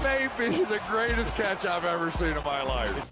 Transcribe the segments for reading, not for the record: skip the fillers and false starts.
That may be the greatest catch I've ever seen in my life.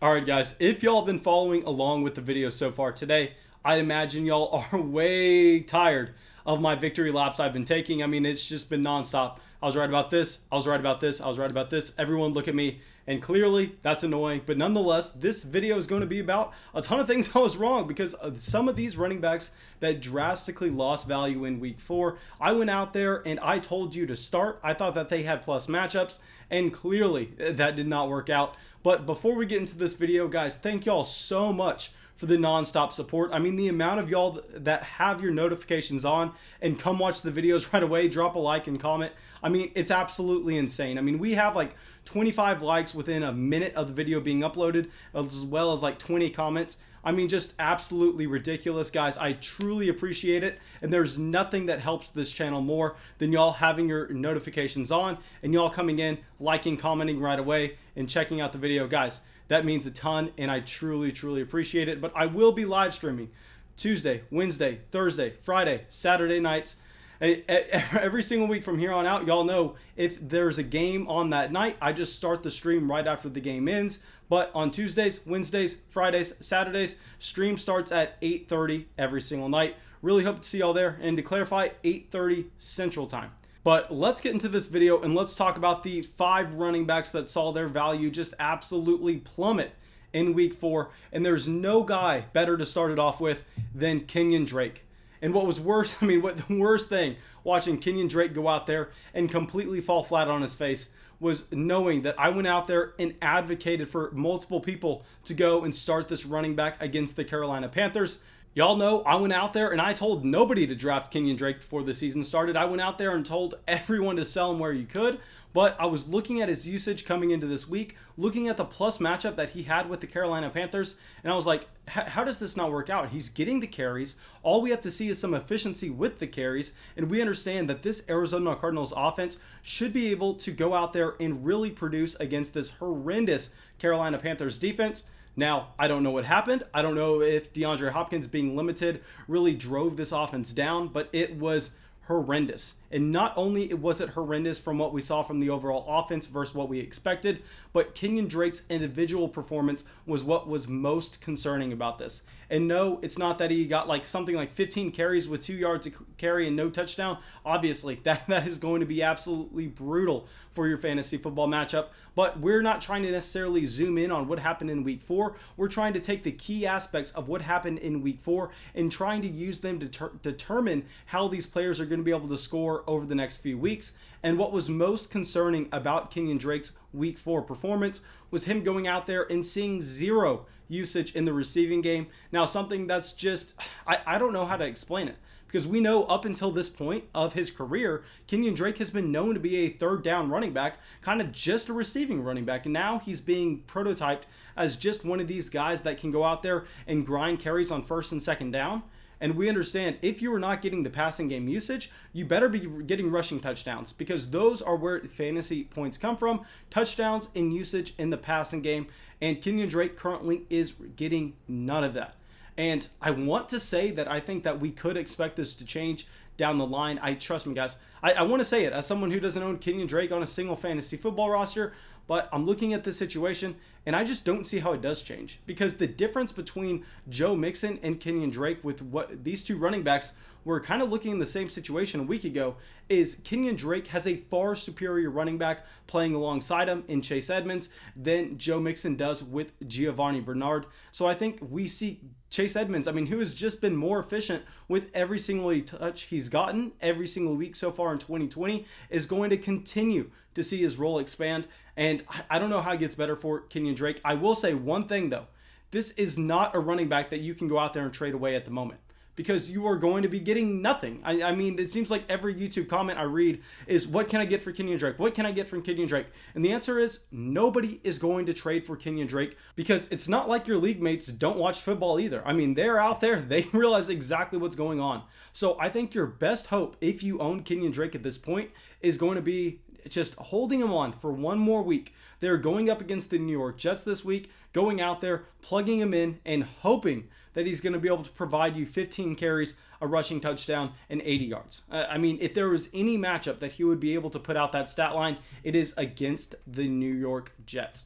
All right, guys, if y'all have been following along with the video so far today, I imagine y'all are way tired of my victory laps I've been taking. I mean, it's just been nonstop. I was right about this. I was right about this. I was right about this. Everyone look at me. And clearly that's annoying. But nonetheless, this video is going to be about a ton of things I was wrong, because some of these running backs that drastically lost value in week 4, I went out there and I told you to start. I thought that they had plus matchups, and clearly that did not work out. But before we get into this video, guys, thank y'all so much for the non-stop support. I mean, the amount of y'all that have your notifications on and come watch the videos right away, drop a like and comment. I mean, it's absolutely insane. I mean, we have like 25 likes within a minute of the video being uploaded, as well as like 20 comments. I mean, just absolutely ridiculous, guys. I truly appreciate it. And there's nothing that helps this channel more than y'all having your notifications on and y'all coming in, liking, commenting right away, and checking out the video. Guys, that means a ton, and I truly, truly appreciate it. But I will be live streaming Tuesday, Wednesday, Thursday, Friday, Saturday nights. Every single week from here on out. Y'all know if there's a game on that night, I just start the stream right after the game ends. But on Tuesdays, Wednesdays, Fridays, Saturdays, stream starts at 8:30 every single night. Really hope to see y'all there. And to clarify, 8:30 Central Time. But let's get into this video and let's talk about the 5 running backs that saw their value just absolutely plummet in week 4. And there's no guy better to start it off with than Kenyan Drake. And what was worse, what the worst thing watching Kenyan Drake go out there and completely fall flat on his face was knowing that I went out there and advocated for multiple people to go and start this running back against the Carolina Panthers. Y'all know I went out there and I told nobody to draft Kenyan Drake before the season started. I went out there and told everyone to sell him where you could. But I was looking at his usage coming into this week, looking at the plus matchup that he had with the Carolina Panthers, and I was like, how does this not work out? He's getting the carries. All we have to see is some efficiency with the carries, and we understand that this Arizona Cardinals offense should be able to go out there and really produce against this horrendous Carolina Panthers defense. Now, I don't know what happened. I don't know if DeAndre Hopkins being limited really drove this offense down, but it was horrendous. And not only was it horrendous from what we saw from the overall offense versus what we expected, but Kenyan Drake's individual performance was what was most concerning about this. And no, it's not that he got like something like 15 carries with 2 yards to carry and no touchdown. Obviously, that is going to be absolutely brutal for your fantasy football matchup. But we're not trying to necessarily zoom in on what happened in week 4. We're trying to take the key aspects of what happened in week 4 and trying to use them to determine how these players are going to be able to score over the next few weeks. And what was most concerning about Kenyan Drake's week 4 performance was him going out there and seeing 0 usage in the receiving game. Now, something that's just, I don't know how to explain it, because we know up until this point of his career, Kenyan Drake has been known to be a third down running back, kind of just a receiving running back. And now he's being prototyped as just one of these guys that can go out there and grind carries on first and second down. And we understand if you are not getting the passing game usage, you better be getting rushing touchdowns, because those are where fantasy points come from, touchdowns and usage in the passing game. And Kenyan Drake currently is getting none of that. And I want to say that I think that we could expect this to change down the line. Trust me, guys. I want to say it as someone who doesn't own Kenyan Drake on a single fantasy football roster, but I'm looking at this situation and I just don't see how it does change, because the difference between Joe Mixon and Kenyan Drake, with what these two running backs were kind of looking in the same situation a week ago, is Kenyan Drake has a far superior running back playing alongside him in Chase Edmonds than Joe Mixon does with Giovanni Bernard. So I think we see Chase Edmonds, who has just been more efficient with every single touch he's gotten every single week so far in 2020, is going to continue to see his role expand. And I don't know how it gets better for Kenyan Drake. I will say one thing though, this is not a running back that you can go out there and trade away at the moment, because you are going to be getting nothing. I mean, it seems like every YouTube comment I read is, what can I get for Kenyan Drake? What can I get from Kenyan Drake? And the answer is, nobody is going to trade for Kenyan Drake, because it's not like your league mates don't watch football either. I mean, they're out there. They realize exactly what's going on. So I think your best hope, if you own Kenyan Drake at this point, is going to be just holding him on for one more week. They're going up against the New York Jets this week, going out there, plugging him in, and hoping that he's going to be able to provide you 15 carries a rushing touchdown, and 80 yards. I mean, if there was any matchup that he would be able to put out that stat line, it is against the New York Jets.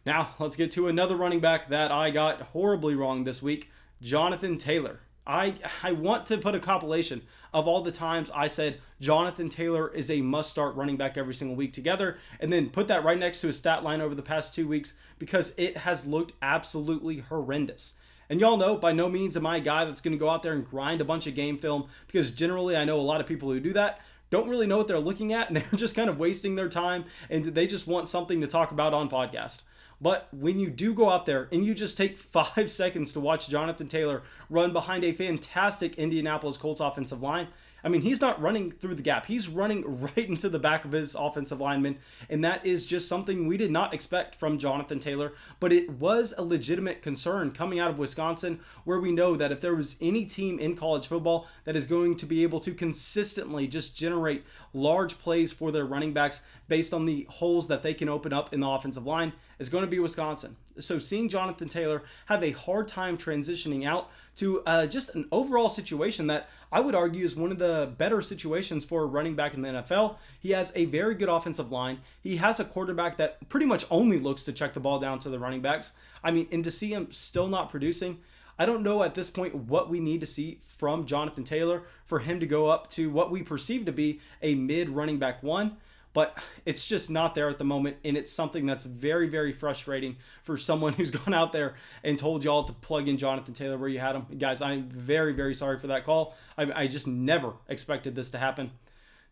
Now, let's get to another running back that I got horribly wrong this week, Jonathan Taylor. I want to put a compilation of all the times I said Jonathan Taylor is a must-start running back every single week together, and then put that right next to his stat line over the past 2 weeks, because it has looked absolutely horrendous. And y'all know, by no means am I a guy that's going to go out there and grind a bunch of game film, because generally I know a lot of people who do that don't really know what they're looking at, and they're just kind of wasting their time, and they just want something to talk about on podcast. But when you do go out there and you just take 5 seconds to watch Jonathan Taylor run behind a fantastic Indianapolis Colts offensive line, I mean, he's not running through the gap. He's running right into the back of his offensive lineman, and that is just something we did not expect from Jonathan Taylor, but it was a legitimate concern coming out of Wisconsin, where we know that if there was any team in college football that is going to be able to consistently just generate large plays for their running backs based on the holes that they can open up in the offensive line, is going to be Wisconsin. So seeing Jonathan Taylor have a hard time transitioning out to just an overall situation that I would argue is one of the better situations for a running back in the NFL. He has a very good offensive line. He has a quarterback that pretty much only looks to check the ball down to the running backs. I mean, and to see him still not producing, I don't know at this point what we need to see from Jonathan Taylor for him to go up to what we perceive to be a mid running back one. But it's just not there at the moment, and it's something that's very, very frustrating for someone who's gone out there and told y'all to plug in Jonathan Taylor where you had him. Guys, I'm very, very sorry for that call. I just never expected this to happen.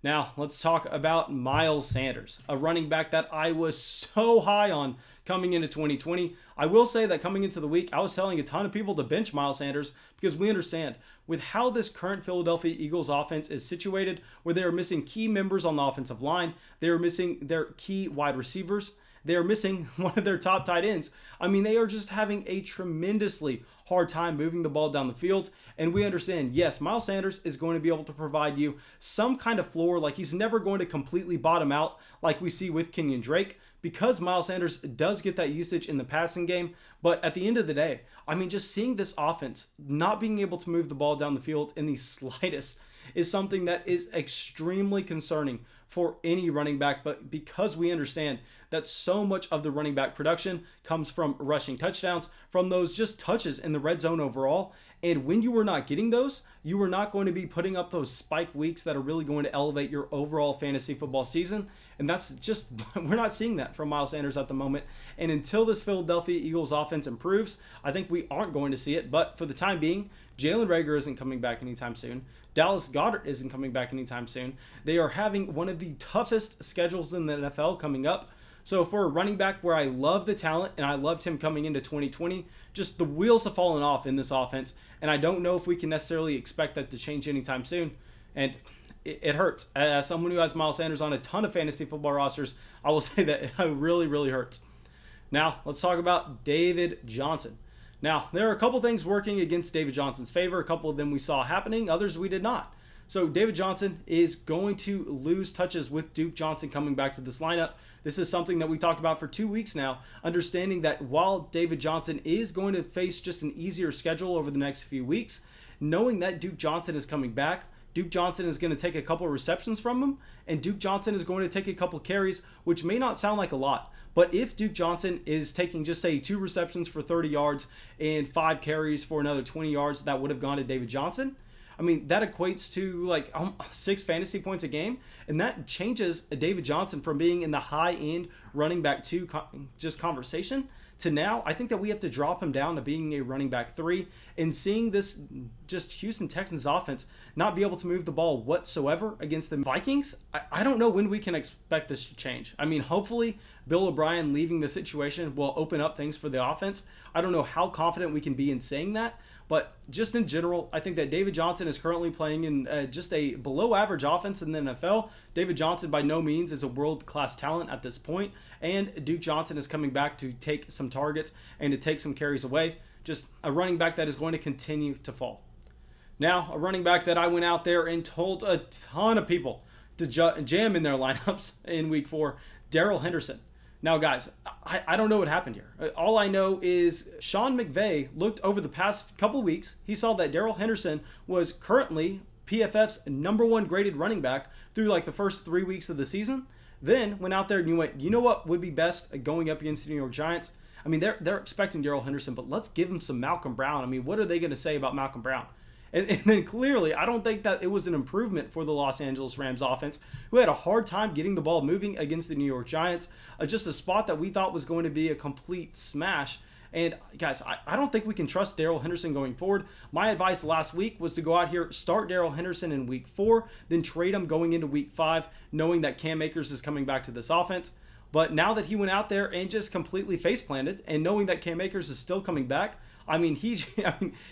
Now, let's talk about Miles Sanders, a running back that I was so high on coming into 2020. I will say that coming into the week, I was telling a ton of people to bench Miles Sanders, because we understand with how this current Philadelphia Eagles offense is situated, where they are missing key members on the offensive line, they are missing their key wide receivers, they are missing one of their top tight ends. I mean, they are just having a tremendously hard time moving the ball down the field. And we understand, yes, Miles Sanders is going to be able to provide you some kind of floor. Like, he's never going to completely bottom out like we see with Kenyan Drake, because Miles Sanders does get that usage in the passing game. But at the end of the day, I mean, just seeing this offense not being able to move the ball down the field in the slightest is something that is extremely concerning for any running back. But because we understand that so much of the running back production comes from rushing touchdowns, from those just touches in the red zone overall, and when you were not getting those, you were not going to be putting up those spike weeks that are really going to elevate your overall fantasy football season. And that's just, we're not seeing that from Miles Sanders at the moment. And until this Philadelphia Eagles offense improves, I think we aren't going to see it. But for the time being, Jalen Reagor isn't coming back anytime soon. Dallas Goedert isn't coming back anytime soon. They are having one of the toughest schedules in the NFL coming up. So for a running back where I love the talent and I loved him coming into 2020, just the wheels have fallen off in this offense. And I don't know if we can necessarily expect that to change anytime soon. And it hurts. As someone who has Miles Sanders on a ton of fantasy football rosters, I will say that it really, really hurts. Now, let's talk about David Johnson. Now, there are a couple things working against David Johnson's favor. A couple of them we saw happening, others we did not. So David Johnson is going to lose touches with Duke Johnson coming back to this lineup. This is something that we talked about for 2 weeks now, understanding that while David Johnson is going to face just an easier schedule over the next few weeks, knowing that Duke Johnson is coming back, Duke Johnson is going to take a couple receptions from him, and Duke Johnson is going to take a couple carries, which may not sound like a lot. But if Duke Johnson is taking just say 2 receptions for 30 yards and 5 carries for another 20 yards that would have gone to David Johnson, I mean, that equates to like 6 fantasy points a game. And that changes David Johnson from being in the high-end running back 2 just conversation to now I think that we have to drop him down to being a running back 3, and seeing this just Houston Texans offense not be able to move the ball whatsoever against the Vikings. I don't know when we can expect this to change. I mean, hopefully Bill O'Brien leaving the situation will open up things for the offense. I don't know how confident we can be in saying that, but just in general, I think that David Johnson is currently playing in just a below average offense in the NFL. David Johnson by no means is a world-class talent at this point, and Duke Johnson is coming back to take some targets and to take some carries away. Just a running back that is going to continue to fall. Now, a running back that I went out there and told a ton of people to jam in their lineups in week 4, Darrel Henderson. Now, guys, I don't know what happened here. All I know is Sean McVay looked over the past couple weeks. He saw that Darrel Henderson was currently PFF's #1 graded running back through like the first 3 weeks of the season. Then went out there and you went, you know what would be best going up against the New York Giants? I mean, they're expecting Darrel Henderson, but let's give him some Malcolm Brown. I mean, what are they going to say about Malcolm Brown? And then clearly, I don't think that it was an improvement for the Los Angeles Rams offense, who had a hard time getting the ball moving against the New York Giants. Just a spot that we thought was going to be a complete smash. And guys, I don't think we can trust Darrel Henderson going forward. My advice last week was to go out here, start Darrel Henderson in week 4, then trade him going into week 5, knowing that Cam Akers is coming back to this offense. But now that he went out there and just completely face planted, and knowing that Cam Akers is still coming back, I mean, he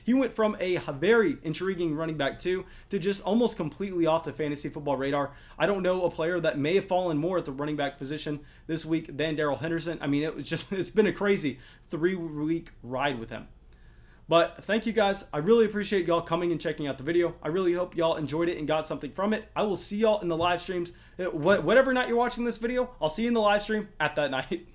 went from a very intriguing running back 2 to just almost completely off the fantasy football radar. I don't know a player that may have fallen more at the running back position this week than Darrel Henderson. I mean, it's been a crazy 3-week ride with him. But thank you guys. I really appreciate y'all coming and checking out the video. I really hope y'all enjoyed it and got something from it. I will see y'all in the live streams. Whatever night you're watching this video, I'll see you in the live stream at that night.